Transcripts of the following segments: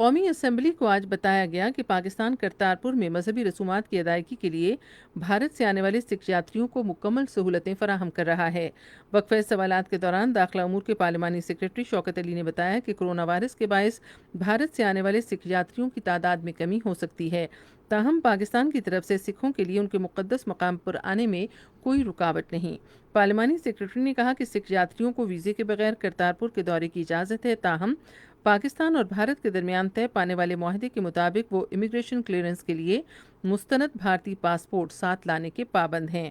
قومی اسمبلی کو آج بتایا گیا کہ پاکستان کرتارپور میں مذہبی رسومات کی ادائیگی کے لیے بھارت سے آنے والے سکھ یاتریوں کو مکمل سہولتیں فراہم کر رہا ہے۔ وقفہ سوالات کے دوران داخلہ امور کے پارلیمانی سیکریٹری شوکت علی نے بتایا کہ کورونا وائرس کے باعث بھارت سے آنے والے سکھ یاتریوں کی تعداد میں کمی ہو سکتی ہے، تاہم پاکستان کی طرف سے سکھوں کے لیے ان کے مقدس مقام پر آنے میں کوئی رکاوٹ نہیں۔ پارلیمانی سیکریٹری نے کہا کہ سکھ یاتریوں کو ویزے کے بغیر کرتارپور کے دورے کی اجازت ہے، تاہم پاکستان اور بھارت کے درمیان طے پانے والے معاہدے کے مطابق وہ امیگریشن کلیئرنس کے لیے مستند بھارتی پاسپورٹ ساتھ لانے کے پابند ہیں۔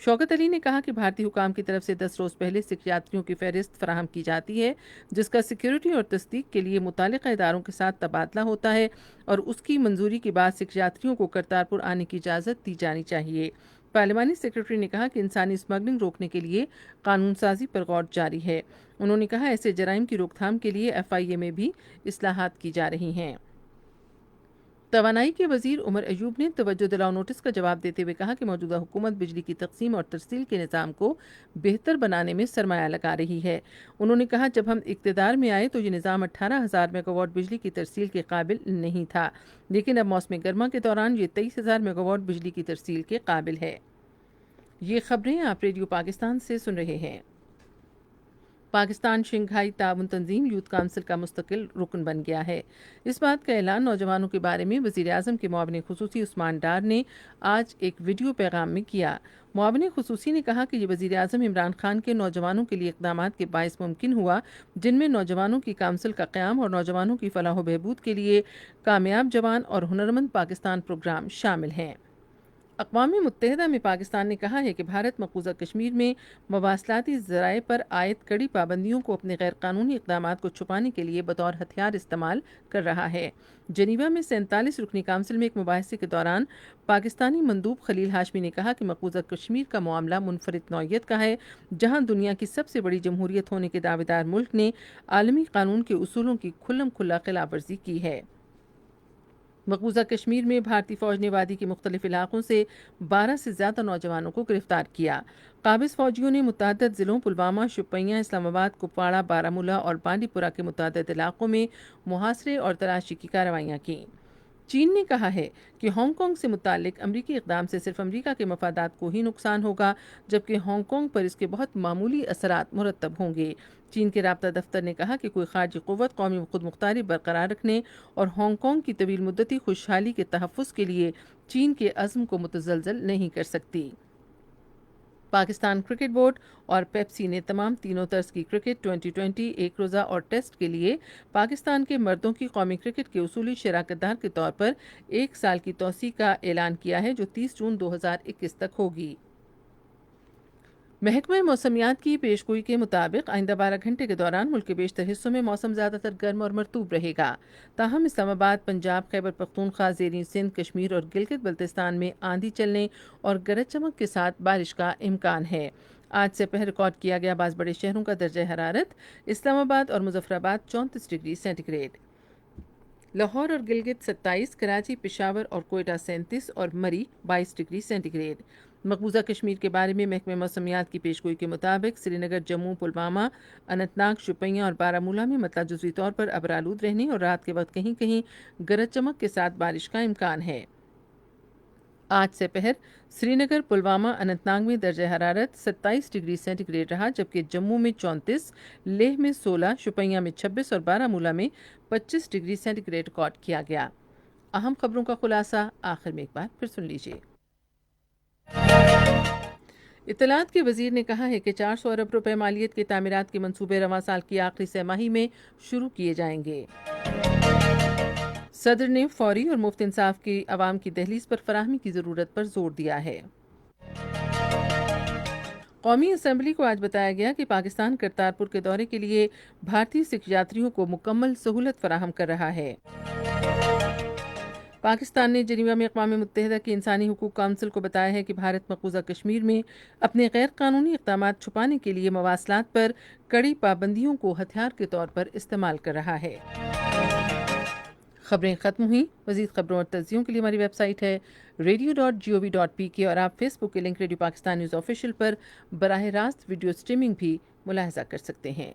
شوکت علی نے کہا کہ بھارتی حکام کی طرف سے 10 روز پہلے سکھ یاتریوں کی فہرست فراہم کی جاتی ہے، جس کا سیکیورٹی اور تصدیق کے لیے متعلقہ اداروں کے ساتھ تبادلہ ہوتا ہے اور اس کی منظوری کے بعد سکھ یاتریوں کو کرتارپور آنے کی اجازت دی جانی چاہیے۔ پارلیمانی سیکریٹری نے کہا کہ انسانی اسمگلنگ روکنے کے لیے قانون سازی پر غور جاری ہے۔ انہوں نے کہا ایسے جرائم کی روک تھام کے لیے FIA میں بھی اصلاحات کی جا رہی ہیں۔ توانائی کے وزیر عمر ایوب نے توجہ دلاؤ نوٹس کا جواب دیتے ہوئے کہا کہ موجودہ حکومت بجلی کی تقسیم اور ترسیل کے نظام کو بہتر بنانے میں سرمایہ لگا رہی ہے۔ انہوں نے کہا جب ہم اقتدار میں آئے تو یہ نظام 18,000 میگا واٹ بجلی کی ترسیل کے قابل نہیں تھا، لیکن اب موسم گرما کے دوران یہ 23,000 میگا واٹ بجلی کی ترسیل کے قابل ہے۔ یہ خبریں آپ ریڈیو پاکستان سے سن رہے ہیں۔ پاکستان شنگھائی تعاون تنظیم یوتھ کونسل کا مستقل رکن بن گیا ہے۔ اس بات کا اعلان نوجوانوں کے بارے میں وزیر اعظم کے معاون خصوصی عثمان ڈار نے آج ایک ویڈیو پیغام میں کیا۔ معاون خصوصی نے کہا کہ یہ وزیر اعظم عمران خان کے نوجوانوں کے لیے اقدامات کے باعث ممکن ہوا، جن میں نوجوانوں کی کونسل کا قیام اور نوجوانوں کی فلاح و بہبود کے لیے کامیاب جوان اور ہنرمند پاکستان پروگرام شامل ہیں۔ اقوام متحدہ میں پاکستان نے کہا ہے کہ بھارت مقبوضہ کشمیر میں مواصلاتی ذرائع پر عائد کڑی پابندیوں کو اپنے غیر قانونی اقدامات کو چھپانے کے لیے بطور ہتھیار استعمال کر رہا ہے۔ جنیوا میں 47 رکنی کونسل میں ایک مباحثے کے دوران پاکستانی مندوب خلیل ہاشمی نے کہا کہ مقبوضہ کشمیر کا معاملہ منفرد نوعیت کا ہے، جہاں دنیا کی سب سے بڑی جمہوریت ہونے کے دعوے دار ملک نے عالمی قانون کے اصولوں کی کھلم کھلا خلاف ورزی کی ہے۔ مقبوضہ کشمیر میں بھارتی فوج نے وادی کے مختلف علاقوں سے 12 سے زیادہ نوجوانوں کو گرفتار کیا۔ قابض فوجیوں نے متعدد ضلعوں پلوامہ، شوپیاں، اسلام آباد، کپواڑہ، بارامولہ اور بانڈی پورہ کے متعدد علاقوں میں محاصرے اور تلاشی کی کارروائیاں کیں۔ چین نے کہا ہے کہ ہانگ کانگ سے متعلق امریکی اقدام سے صرف امریکہ کے مفادات کو ہی نقصان ہوگا، جبکہ ہانگ کانگ پر اس کے بہت معمولی اثرات مرتب ہوں گے۔ چین کے رابطہ دفتر نے کہا کہ کوئی خارجی قوت قومی خود مختاری برقرار رکھنے اور ہانگ کانگ کی طویل مدتی خوشحالی کے تحفظ کے لیے چین کے عزم کو متزلزل نہیں کر سکتی۔ پاکستان کرکٹ بورڈ اور پیپسی نے تمام تینوں طرز کی کرکٹ 2020 ایک روزہ اور ٹیسٹ کے لیے پاکستان کے مردوں کی قومی کرکٹ کے اصولی شراکت دار کے طور پر 1 سال کی توسیع کا اعلان کیا ہے، جو 30 جون 2021 تک ہوگی۔ محکمہ موسمیات کی پیشگوئی کے مطابق آئندہ 12 گھنٹے کے دوران ملک کے بیشتر حصوں میں موسم زیادہ تر گرم اور مرطوب رہے گا، تاہم اسلام آباد، پنجاب، خیبر پختونخوا، زیریں سندھ، کشمیر اور گلگت بلتستان میں آندھی چلنے اور گرج چمک کے ساتھ بارش کا امکان ہے۔ آج سے پہر ریکارڈ کیا گیا بعض بڑے شہروں کا درجہ حرارت: اسلام آباد اور مظفر آباد 34 ڈگری سینٹی گریڈ، لاہور اور گلگت 27، کراچی، پشاور اور کوئٹہ 37 اور مری 22 ڈگری سینٹی گریڈ۔ مقبوضہ کشمیر کے بارے میں محکمہ موسمیات کی پیشگوئی کے مطابق سری نگر، جموں، پلوامہ، اننت ناگ، شوپیاں اور بارامولہ میں مطلع جزوی طور پر ابرآلود رہنے اور رات کے وقت کہیں کہیں گرج چمک کے ساتھ بارش کا امکان ہے۔ آج سے پہر سری نگر، پلوامہ، اننت ناگ میں درجہ حرارت 27 ڈگری سینٹی گریڈ رہا، جبکہ جموں میں 34، لیہ میں 16، شوپیاں میں 26 اور بارامولہ میں 25 ڈگری سینٹی گریڈ ریکارڈ کیا گیا۔ اہم خبروں کا خلاصہ آخر میں ایک بار پھر سن لیجیے۔ اطلاعات کے وزیر نے کہا ہے کہ 400 ارب روپے مالیت کے تعمیرات کے منصوبے رواں سال کی آخری سہ ماہی میں شروع کیے جائیں گے۔ صدر نے فوری اور مفت انصاف کی عوام کی دہلیز پر فراہمی کی ضرورت پر زور دیا ہے۔ قومی اسمبلی کو آج بتایا گیا کہ پاکستان کرتارپور کے دورے کے لیے بھارتی سکھ یاتریوں کو مکمل سہولت فراہم کر رہا ہے۔ پاکستان نے جنیوا میں اقوام متحدہ کی انسانی حقوق کونسل کو بتایا ہے کہ بھارت مقبوضہ کشمیر میں اپنے غیر قانونی اقدامات چھپانے کے لیے مواصلات پر کڑی پابندیوں کو ہتھیار کے طور پر استعمال کر رہا ہے۔ خبریں ختم ہوئیں۔ مزید خبروں اور تجزیوں کے لیے ہماری ویب سائٹ ہے radio.gov.pk اور آپ فیس بک کے link radio Pakistan news official پر براہ راست ویڈیو سٹریمنگ بھی ملاحظہ کر سکتے ہیں۔